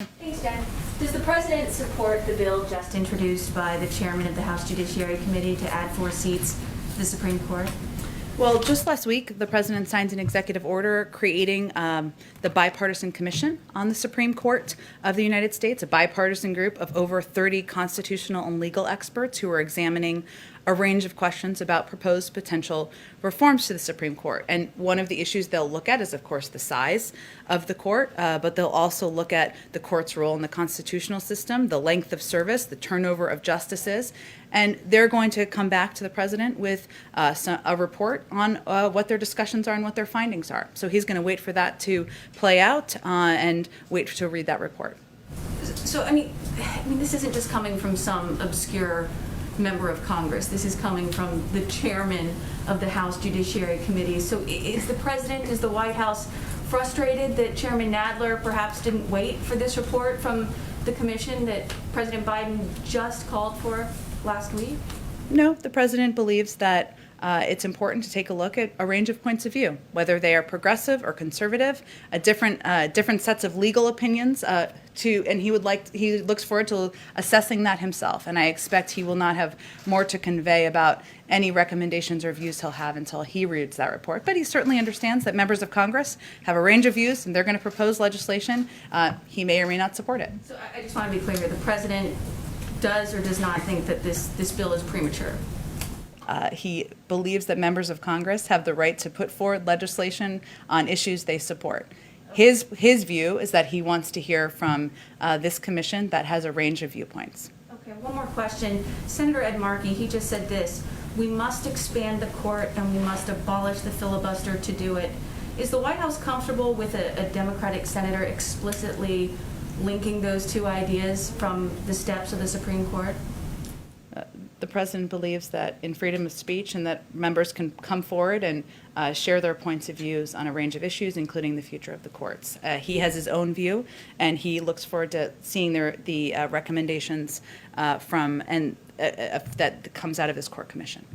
Thanks, Jen. Does the President support the bill just introduced by the Chairman of the House Judiciary Committee to add 4 seats to the Supreme Court? Well, just last week, the President signed an executive order creating the Bipartisan Commission on the Supreme Court of the United States, a bipartisan group of over 30 constitutional and legal experts who are examining a range of questions about proposed potential reforms to the Supreme Court. And one of the issues they'll look at is, of course, the size of the court, but they'll also look at the court's role in the constitutional system, the length of service, the turnover of justices, and they're going to come back to the President with a report on what their discussions are and what their findings are. So he's going to wait for that to play out and wait to read that report. So, I mean, this isn't just coming from some obscure member of Congress. This is coming from the Chairman of the House Judiciary Committee. So is the White House frustrated that Chairman Nadler perhaps didn't wait for this report from the commission that President Biden just called for last week? No, the President believes that it's important to take a look at a range of points of view, whether they are progressive or conservative, different sets of legal opinions. And he looks forward to assessing that himself. And I expect he will not have more to convey about any recommendations or views he'll have until he reads that report. But he certainly understands that members of Congress have a range of views, and they're going to propose legislation. He may or may not support it. So I just want to be clear: the President does or does not think that this bill is premature? He believes that members of Congress have the right to put forward legislation on issues they support. His view is that he wants to hear from this commission that has a range of viewpoints. Okay, one more question. Senator Ed Markey, he just said this: we must expand the court and we must abolish the filibuster to do it. Is the White House comfortable with a Democratic senator explicitly linking those two ideas from the steps of the Supreme Court? The President believes that in freedom of speech and that members can come forward and share their points of views on a range of issues, including the future of the courts. He has his own view, and he looks forward to seeing the recommendations that comes out of this court commission.